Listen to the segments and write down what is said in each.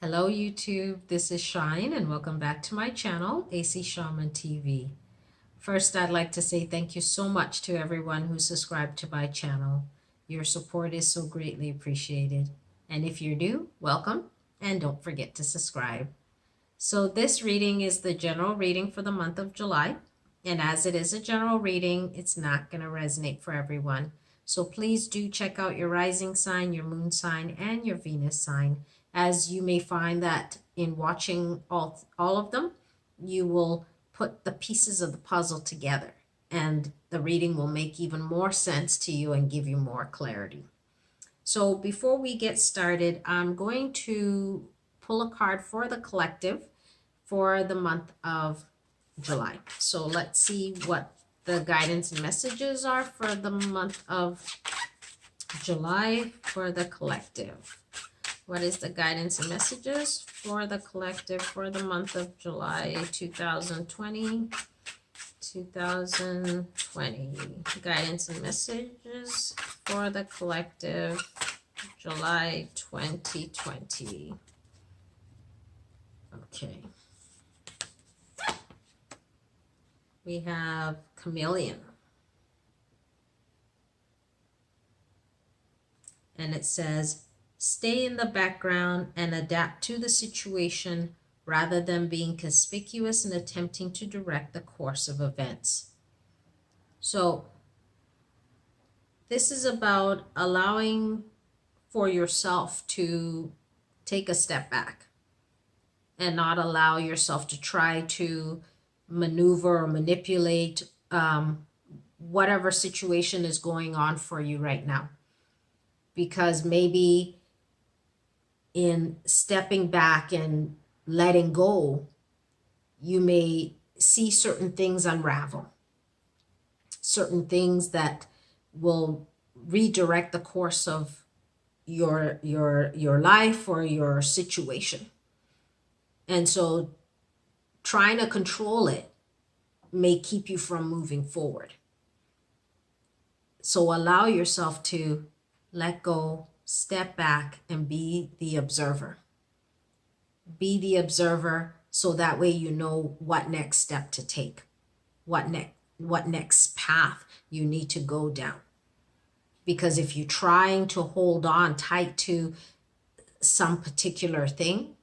Hello YouTube, this is Shine and welcome back to my channel, AC Shaman TV. First, I'd like to say thank you so much to everyone who subscribed to my channel. Your support is so greatly appreciated. And if you're new, welcome and don't forget to subscribe. So this reading is the general reading for the month of July. And as it is a general reading, it's not going to resonate for everyone. So please do check out your rising sign, your moon sign, and your Venus sign, as you may find that in watching all of them, you will put the pieces of the puzzle together and the reading will make even more sense to you and give you more clarity. So before we get started, I'm going to pull a card for the collective for the month of July. So let's see what the guidance and messages are for the month of July for the collective. What is the guidance and messages for the collective for the month of July 2020? Guidance and messages for the collective July 2020. Okay. We have Chameleon. And it says, stay in the background and adapt to the situation rather than being conspicuous and attempting to direct the course of events. So this is about allowing for yourself to take a step back and not allow yourself to try to maneuver or manipulate whatever situation is going on for you right now. Because maybe in stepping back and letting go, you may see certain things unravel, certain things that will redirect the course of your life or your situation. And so trying to control it may keep you from moving forward. So allow yourself to let go, step back, and be the observer. Be the observer so that way you know what next step to take, what next path you need to go down. Because if you're trying to hold on tight to some particular thing,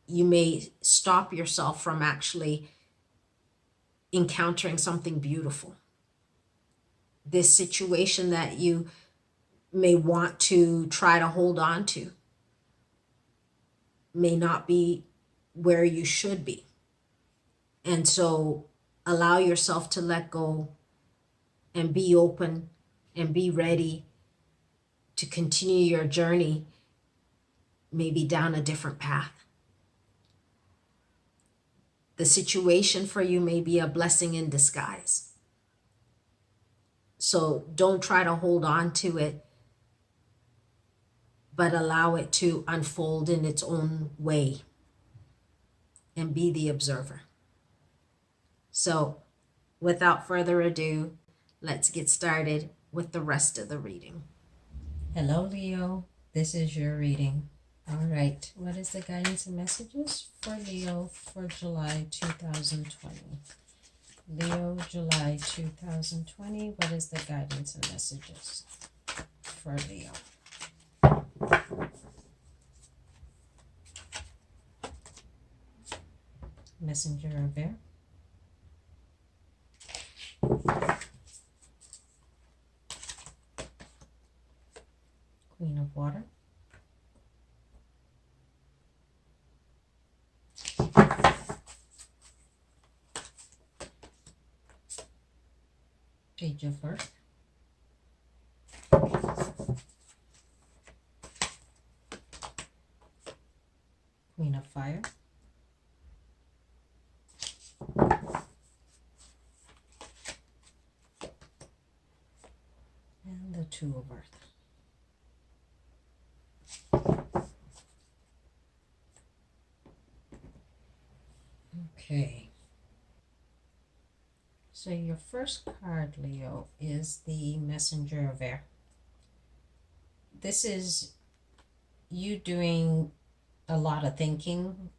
you may stop yourself from actually encountering something beautiful. This situation that you may want to try to hold on to may not be where you should be. And so allow yourself to let go and be open and be ready to continue your journey, maybe down a different path. The situation for you may be a blessing in disguise. So don't try to hold on to it, but allow it to unfold in its own way and be the observer. So without further ado, let's get started with the rest of the reading. Hello, Leo. This is your reading. All right. What is the guidance and messages for Leo for July 2020? Leo, July 2020. What is the guidance and messages for Leo? Messenger of Air. Queen of Water. Page of Earth. Queen of Fire. And the Two of Earth. Okay. So your first card, Leo, is the Messenger of Air. This is you doing a lot of thinking,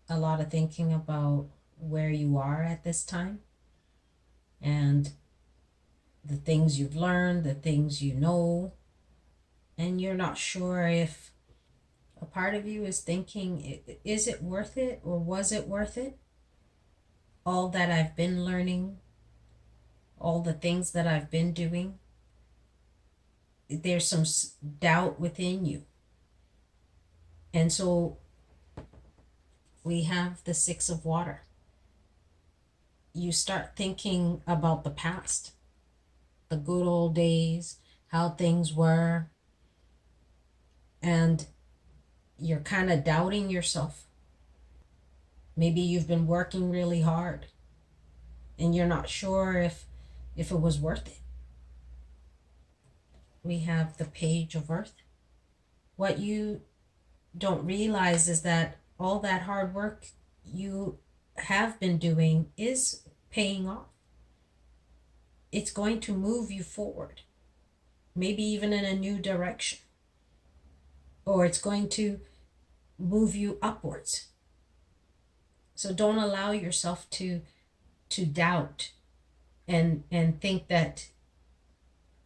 about where you are at this time and the things you've learned, the things you know, and you're not sure if a part of you is thinking, is it worth it or was it worth it? All that I've been learning, all the things that I've been doing, there's some doubt within you. And so we have the Six of Water. You start thinking about the past, the good old days, how things were, and you're kind of doubting yourself. Maybe you've been working really hard and you're not sure if it was worth it. We have the Page of Earth. What you don't realize is that all that hard work you have been doing is paying off. It's going to move you forward, maybe even in a new direction, or it's going to move you upwards. So don't allow yourself to doubt and think that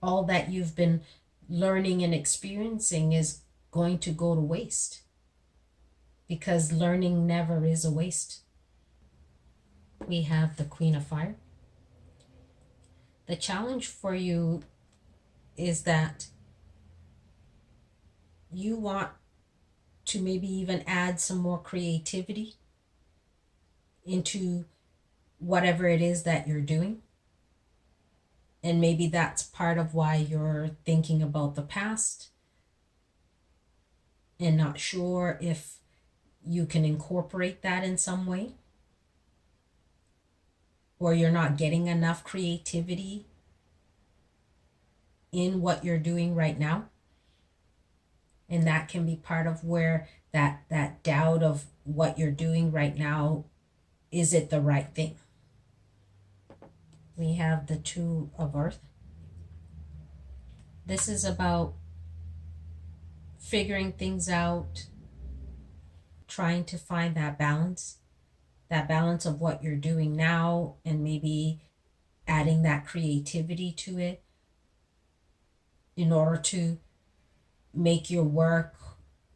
all that you've been learning and experiencing is going to go to waste, because learning never is a waste. We have the Queen of Fire. The challenge for you is that you want to maybe even add some more creativity into whatever it is that you're doing. And maybe that's part of why you're thinking about the past and not sure if you can incorporate that in some way, or you're not getting enough creativity in what you're doing right now. And that can be part of where that doubt of what you're doing right now, is it the right thing? We have the Two of Earth. This is about figuring things out, trying to find that balance of what you're doing now, and maybe adding that creativity to it in order to make your work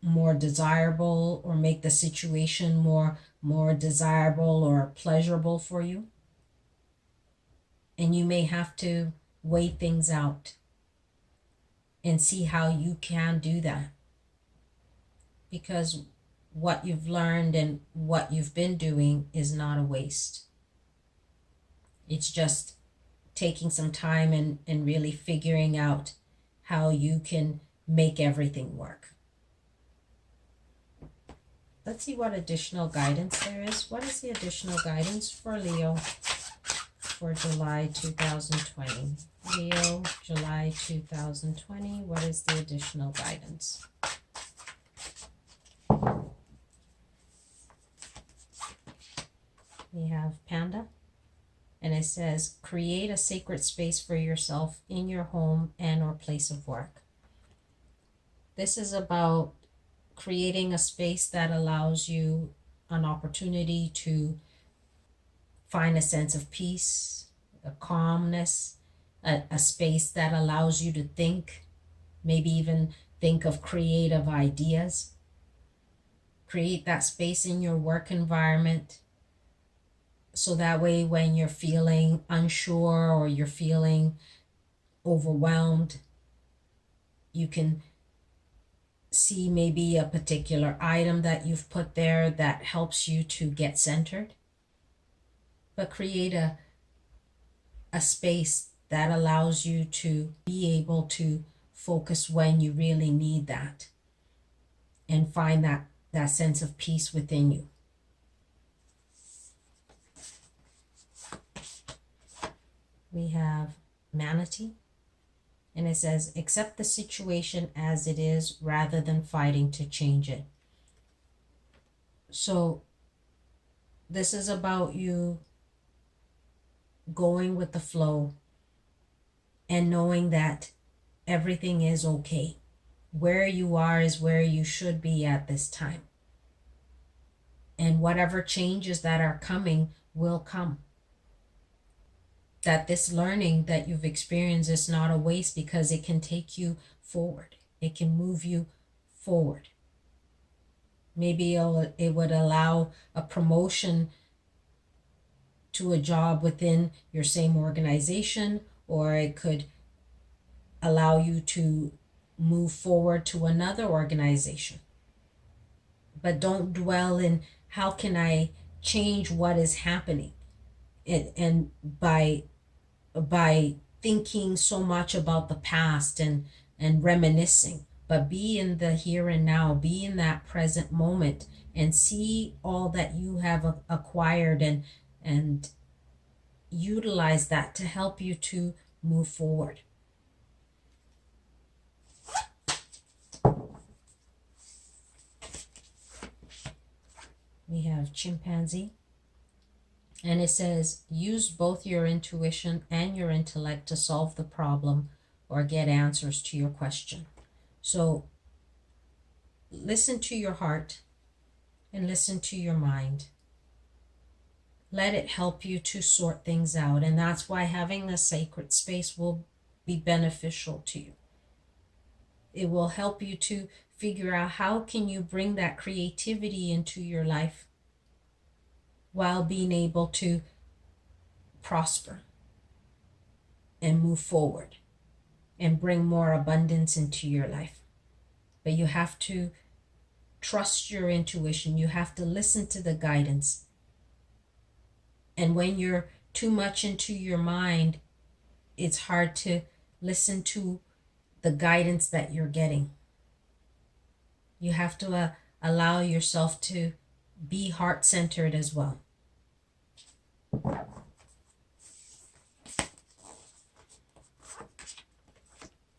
more desirable, or make the situation more desirable or pleasurable for you. And you may have to weigh things out and see how you can do that, because what you've learned and what you've been doing is not a waste. It's just taking some time and really figuring out how you can make everything work. Let's see what additional guidance there is. What is the additional guidance for Leo for July 2020? Leo, July 2020, what is the additional guidance? We have Panda, and it says, create a sacred space for yourself in your home and or place of work. This is about creating a space that allows you an opportunity to find a sense of peace, a calmness, a space that allows you to think, maybe even think of creative ideas. Create that space in your work environment, so that way when you're feeling unsure or you're feeling overwhelmed, you can see maybe a particular item that you've put there that helps you to get centered. But create a space that allows you to be able to focus when you really need that, and find that sense of peace within you. We have Manatee, and it says, accept the situation as it is rather than fighting to change it. So this is about you going with the flow and knowing that everything is okay. where you are is where you should be at this time. And whatever changes that are coming will come. That this learning that you've experienced is not a waste, because it can take you forward. It can move you forward. Maybe it would allow a promotion to a job within your same organization, or it could allow you to move forward to another organization. But don't dwell in how can I change what is happening, and by thinking so much about the past and reminiscing. But be in the here and now, be in that present moment, and see all that you have acquired, and utilize that to help you to move forward. We have chimpanzee, and it says, use both your intuition and your intellect to solve the problem or get answers to your question. So listen to your heart and listen to your mind. Let it help you to sort things out. And that's why having a sacred space will be beneficial to you. It will help you to figure out how can you bring that creativity into your life while being able to prosper and move forward and bring more abundance into your life. But you have to trust your intuition. You have to listen to the guidance. And when you're too much into your mind, it's hard to listen to the guidance that you're getting. You have to allow yourself to be heart-centered as well.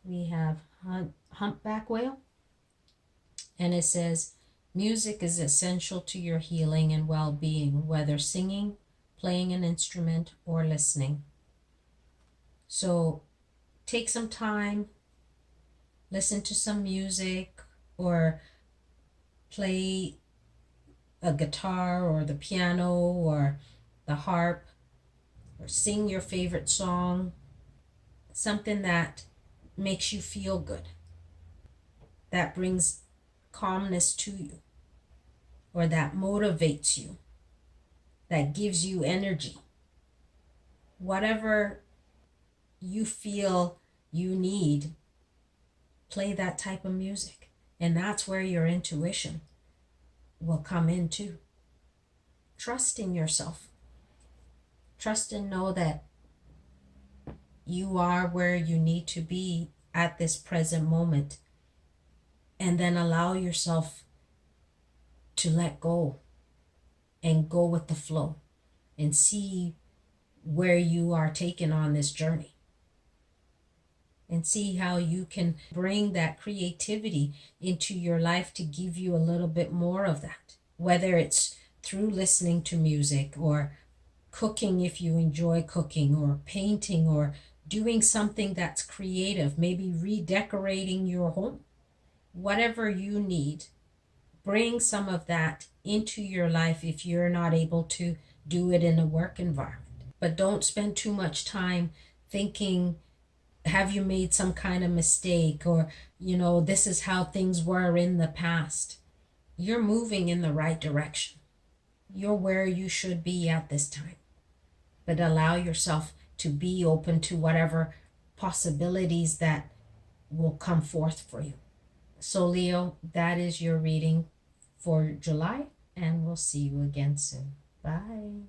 We have humpback whale, and it says, music is essential to your healing and well-being, whether singing, playing an instrument, or listening. So take some time, listen to some music, or play a guitar or the piano or the harp, or sing your favorite song, something that makes you feel good, that brings calmness to you, or that motivates you, that gives you energy. Whatever you feel you need, play that type of music. And that's where your intuition will come in too. Trust in yourself. Trust and know that you are where you need to be at this present moment. And then allow yourself to let go and go with the flow and see where you are taken on this journey. And see how you can bring that creativity into your life to give you a little bit more of that. Whether it's through listening to music, or cooking if you enjoy cooking, or painting, or doing something that's creative, maybe redecorating your home. Whatever you need, bring some of that into your life if you're not able to do it in a work environment. But don't spend too much time thinking, have you made some kind of mistake, or, this is how things were in the past. You're moving in the right direction. You're where you should be at this time. But allow yourself to be open to whatever possibilities that will come forth for you. So Leo, that is your reading for July, and we'll see you again soon. Bye.